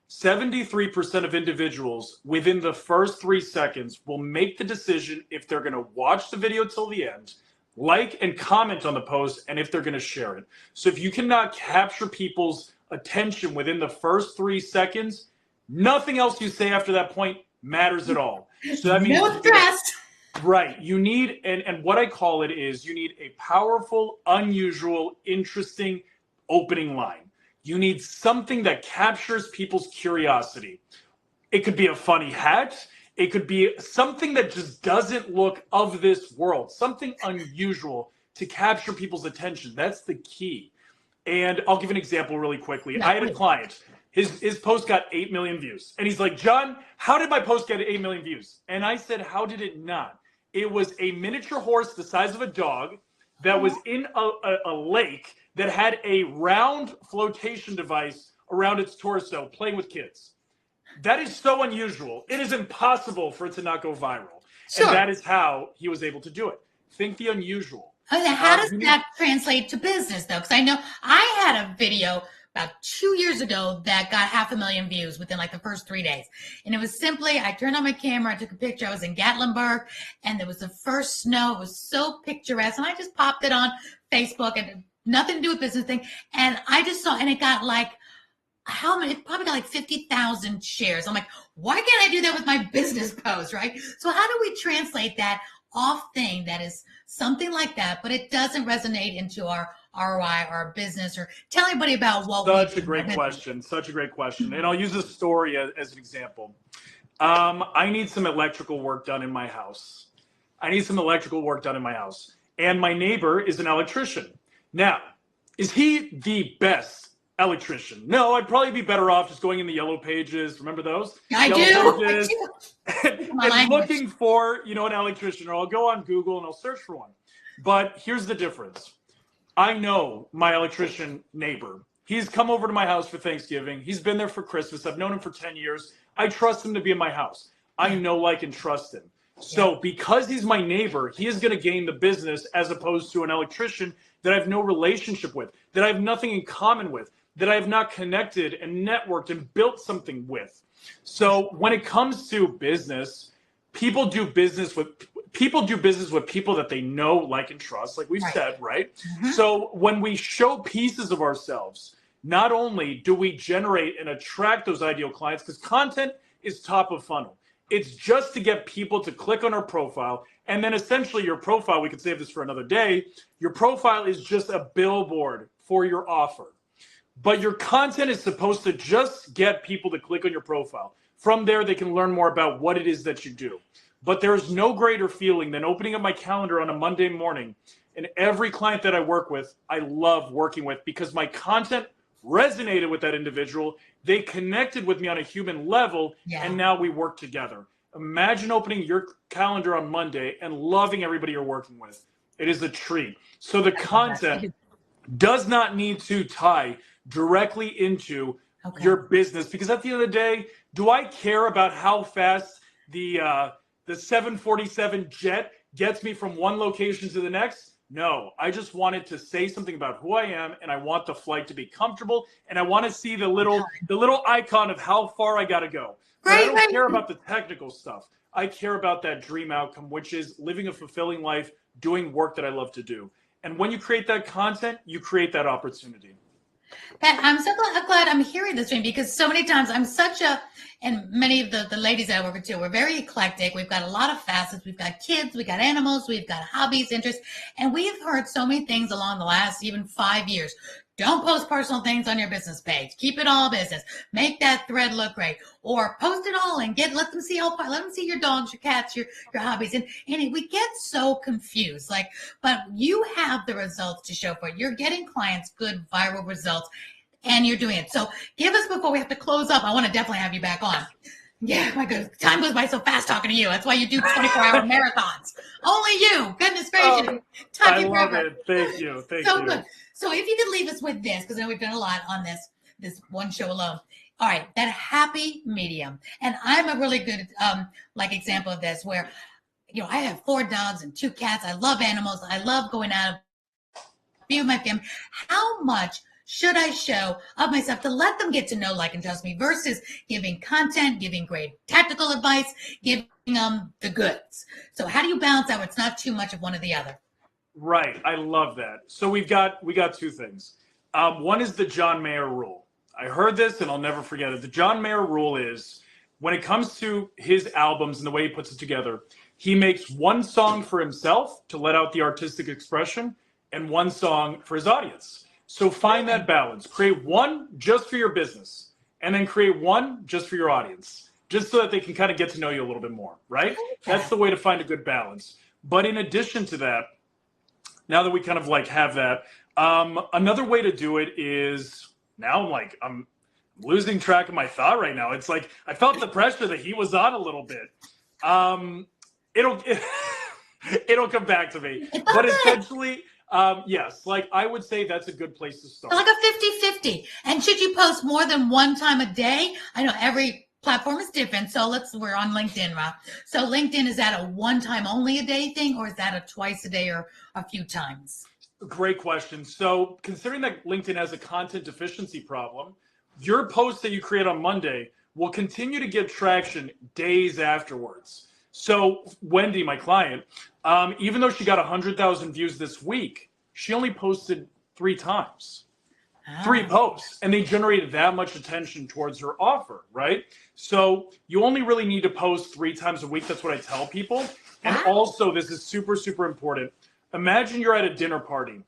73% of individuals within the first 3 seconds will make the decision if they're going to watch the video till the end, like and comment on the post, and if they're going to share it. So if you cannot capture people's attention within the first 3 seconds, nothing else you say after that point matters at all. So that means no stress. Right. You need, and what I call it is you need a powerful, unusual, interesting opening line. You need something that captures people's curiosity. It could be a funny hat. It could be something that just doesn't look of this world, something unusual to capture people's attention. That's the key. And I'll give an example really quickly. I had a client, his post got 8 million views. And he's like, John, how did my post get 8 million views? And I said, how did it not? It was a miniature horse the size of a dog that was in a lake that had a round flotation device around its torso playing with kids. That is so unusual. It is impossible for it to not go viral. Sure. And that is how he was able to do it. Think the unusual. How does that translate to business, though? Because I know I had a video about 2 years ago that got 500,000 views within like the first 3 days. And it was simply, I turned on my camera, I took a picture. I was in Gatlinburg, and it was the first snow. It was so picturesque. And I just popped it on Facebook, and nothing to do with business thing. And I just saw, and it got like, how many? It probably got like 50,000 shares. I'm like, why can't I do that with my business post, right? So how do we translate that off thing that is something like that, but it doesn't resonate into our ROI or our business, or tell anybody about what Such a great question. Such a great question. And I'll use a story as an example. I need some electrical work done in my house. And my neighbor is an electrician. Now, is he the best electrician? No, I'd probably be better off just going in the yellow pages. Remember those? I do. And looking for, an electrician, or I'll go on Google and I'll search for one. But here's the difference. I know my electrician neighbor. He's come over to my house for Thanksgiving. He's been there for Christmas. I've known him for 10 years. I trust him to be in my house. I know, like, and trust him. So because he's my neighbor, he is going to gain the business as opposed to an electrician that I have no relationship with, that I have nothing in common with, that I have not connected and networked and built something with. So when it comes to business, people do business with people that they know, like, and trust, like we've said, right? Mm-hmm. So when we show pieces of ourselves, not only do we generate and attract those ideal clients, because content is top of funnel. It's just to get people to click on our profile. And then essentially your profile, we could save this for another day. Your profile is just a billboard for your offer. But your content is supposed to just get people to click on your profile. From there, they can learn more about what it is that you do. But there's no greater feeling than opening up my calendar on a Monday morning. And every client that I work with, I love working with, because my content resonated with that individual. They connected with me on a human level, and now we work together. Imagine opening your calendar on Monday and loving everybody you're working with. It is a treat. So the content does not need to tie directly into your business, because at the end of the day, do I care about how fast the 747 jet gets me from one location to the next? No, I just wanted to say something about who I am, and I want the flight to be comfortable, and I want to see the little icon of how far I got to go. But I don't care about the technical stuff. I care about that dream outcome, which is living a fulfilling life, doing work that I love to do. And when you create that content, you create that opportunity. Pat, I'm so glad I'm hearing this from you, because so many times I'm such a, and many of the ladies that I work with too, we're very eclectic. We've got a lot of facets. We've got kids, we've got animals, we've got hobbies, interests, and we've heard so many things along the last even 5 years. Don't post personal things on your business page. Keep it all business. Make that thread look great, or post it all and let them see your dogs, your cats, your hobbies. And we get so confused. But you have the results to show for it. You're getting clients good viral results, and you're doing it. So give us, before we have to close up, I want to definitely have you back on. Yeah, my goodness, time goes by so fast talking to you. That's why you do 24-hour marathons. Only you. Goodness gracious. I love it. Thank you. Thank you. Good. So if you could leave us with this, because I know we've done a lot on this one show alone. All right, that happy medium. And I'm a really good example of this, where I have 4 dogs and 2 cats. I love animals. I love going out, be with my family. How much should I show of myself to let them get to know, like, and trust me, versus giving content, giving great tactical advice, giving them the goods? So how do you balance that where it's not too much of one or the other? Right. I love that. So we got 2 things. One is the John Mayer rule. I heard this and I'll never forget it. The John Mayer rule is, when it comes to his albums and the way he puts it together, he makes 1 song for himself to let out the artistic expression and 1 song for his audience. So find that balance. Create 1 just for your business, and then create 1 just for your audience, just so that they can kind of get to know you a little bit more, right? That's the way to find a good balance. But in addition to that, now that we kind of have that, another way to do it is, now I'm losing track of my thought right now. It's like I felt the pressure that he was on a little bit. It'll come back to me. But essentially, yes, I would say that's a good place to start. Like a 50-50. And should you post more than 1 time a day? I know every platform is different. So we're on LinkedIn, Rob. So LinkedIn, is that a 1 time only a day thing, or is that a twice a day or a few times? Great question. So considering that LinkedIn has a content deficiency problem, your post that you create on Monday will continue to get traction days afterwards. So Wendy, my client, even though she got 100,000 views this week, she only posted 3 times. 3 posts, and they generated that much attention towards her offer, right? So you only really need to post 3 times a week. That's what I tell people. And also, this is super, super important. Imagine you're at a dinner party,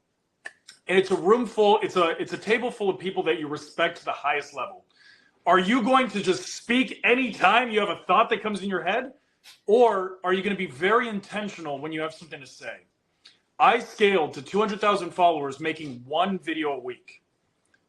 and it's a room full, it's a table full of people that you respect to the highest level. Are you going to just speak anytime you have a thought that comes in your head? Or are you going to be very intentional when you have something to say? I scaled to 200,000 followers making 1 video a week.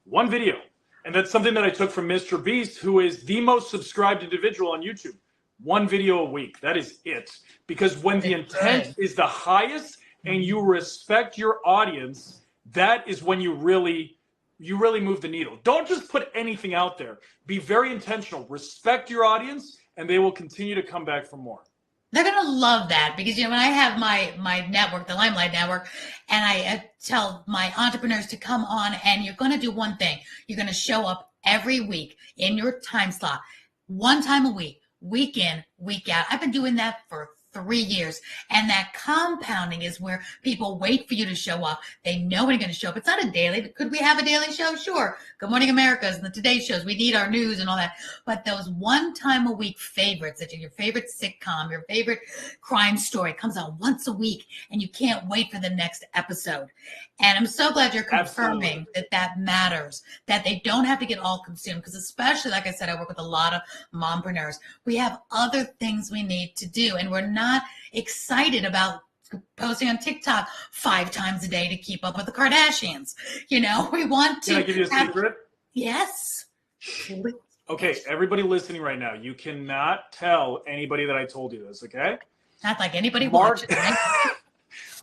1 video. And that's something that I took from Mr. Beast, who is the most subscribed individual on YouTube. 1 video a week. That is it. Because when the intent is the highest and you respect your audience, that is when you really move the needle. Don't just put anything out there. Be very intentional. Respect your audience, and they will continue to come back for more. They're going to love that, because, when I have my network, the Limelight Network, and I tell my entrepreneurs to come on, and you're going to do one thing. You're going to show up every week in your time slot, 1 time a week, week in, week out. I've been doing that for 3 years. And that compounding is where people wait for you to show up. They know when you're going to show up. It's not a daily. Could we have a daily show? Sure. Good Morning America's and the Today shows. We need our news and all that. But those 1 time a week favorites, that are your favorite sitcom, your favorite crime story, comes out once a week, and you can't wait for the next episode. And I'm so glad you're confirming that matters, that they don't have to get all consumed, because especially, like I said, I work with a lot of mompreneurs. We have other things we need to do, and we're not excited about posting on TikTok 5 times a day to keep up with the Kardashians. We want to. Can I give you a secret? Yes. Okay, everybody listening right now, you cannot tell anybody that I told you this, okay? Not like anybody watching, right?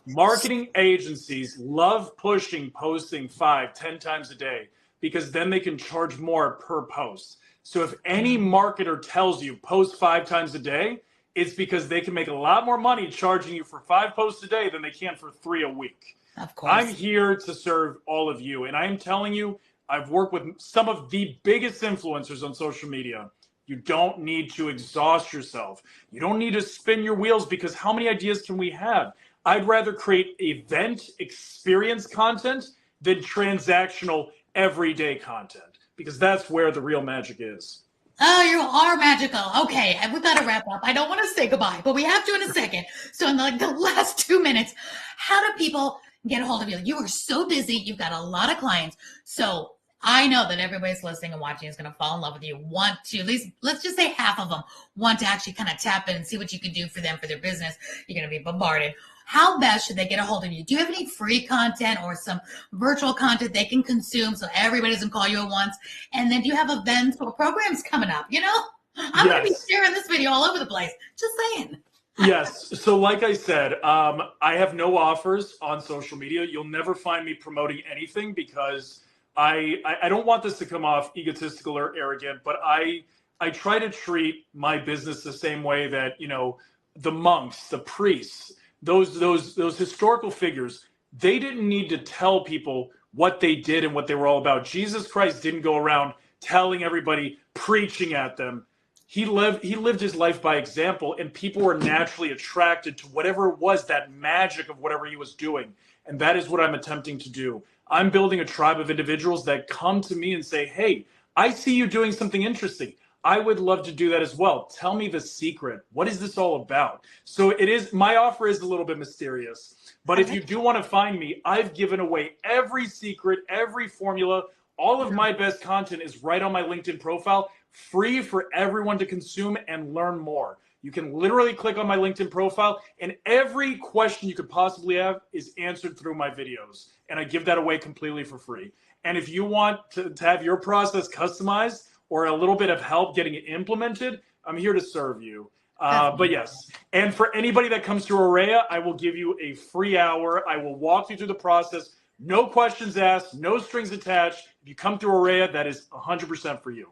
Marketing agencies love posting 5-10 times a day because then they can charge more per post. So if any marketer tells you post 5 times a day, it's because they can make a lot more money charging you for 5 posts a day than they can for 3 a week. Of course. I'm here to serve all of you, and I am telling you, I've worked with some of the biggest influencers on social media. You don't need to exhaust yourself. You don't need to spin your wheels because how many ideas can we have? I'd rather create event experience content than transactional everyday content because that's where the real magic is. Oh, you are magical. Okay, and we've got to wrap up. I don't want to say goodbye, but we have to in a second. So in the last 2 minutes, how do people get a hold of you? You are so busy. You've got a lot of clients. So I know that everybody's listening and watching is going to fall in love with you. Want to, at least, let's just say half of them want to actually kind of tap in and see what you can do for them, for their business. You're going to be bombarded. How best should they get a hold of you? Do you have any free content or some virtual content they can consume so everybody doesn't call you at once? And then do you have events or programs coming up? You know, I'm going to be sharing this video all over the place. Just saying. Yes. So like I said, I have no offers on social media. You'll never find me promoting anything because I don't want this to come off egotistical or arrogant, but I try to treat my business the same way that, you know, the monks, the priests, those historical figures, they didn't need to tell people what they did and what they were all about. Jesus Christ didn't go around telling everybody, preaching at them. He lived his life by example, and people were naturally attracted to whatever it was, that magic of whatever he was doing. And that is what I'm attempting to do. I'm building a tribe of individuals that come to me and say, hey, I see you doing something interesting. I would love to do that as well. Tell me the secret. What is this all about? So it is, my offer is a little bit mysterious, but if you do want to find me, I've given away every secret, every formula. All of my best content is right on my LinkedIn profile, free for everyone to consume and learn more. You can literally click on my LinkedIn profile and every question you could possibly have is answered through my videos. And I give that away completely for free. And if you want to have your process customized or a little bit of help getting it implemented, I'm here to serve you. But yes, and for anybody that comes to Aurea, I will give you a free hour. I will walk you through the process. No questions asked, no strings attached. If you come through Aurea, that is 100% for you.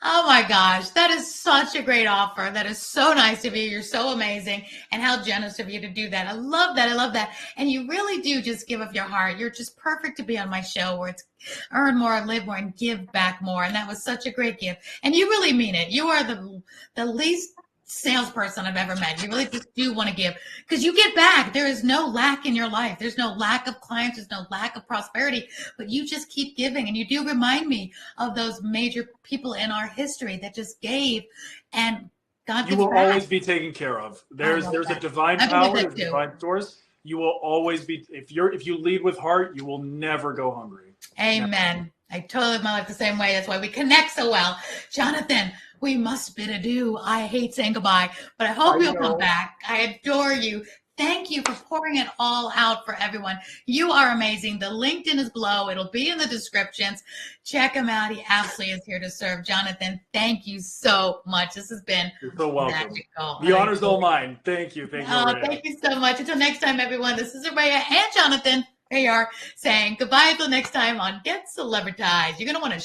Oh my gosh, that is such a great offer. That is so nice of you. You're so amazing, and how generous of you to do that. I love that. I love that. And you really do just give of your heart. You're just perfect to be on my show where it's earn more, live more, and give back more. And that was such a great gift. And you really mean it. You are the least salesperson I've ever met. You really just do want to give because you get back. There is no lack in your life. There's no lack of clients. There's no lack of prosperity, but you just keep giving. And you do remind me of those major people in our history that just gave, and God gives you will back. Always be taken care of. There's a divine power, there's a divine source. You will always be, if you lead with heart, you will never go hungry. Amen. Never. I totally live my life the same way. That's why we connect so well. Jonathan, we must bid adieu. I hate saying goodbye, but I hope you'll come back. I adore you. Thank you for pouring it all out for everyone. You are amazing. The LinkedIn is below. It'll be in the descriptions. Check him out. He absolutely is here to serve. Jonathan, thank you so much. This has been so welcome. Magical. The honor's all mine. Thank you. Thank you. Thank you so much. Until next time, everyone, this is Aurea and Jonathan. There you are, saying goodbye until next time on Get Celebritized. You're going to want to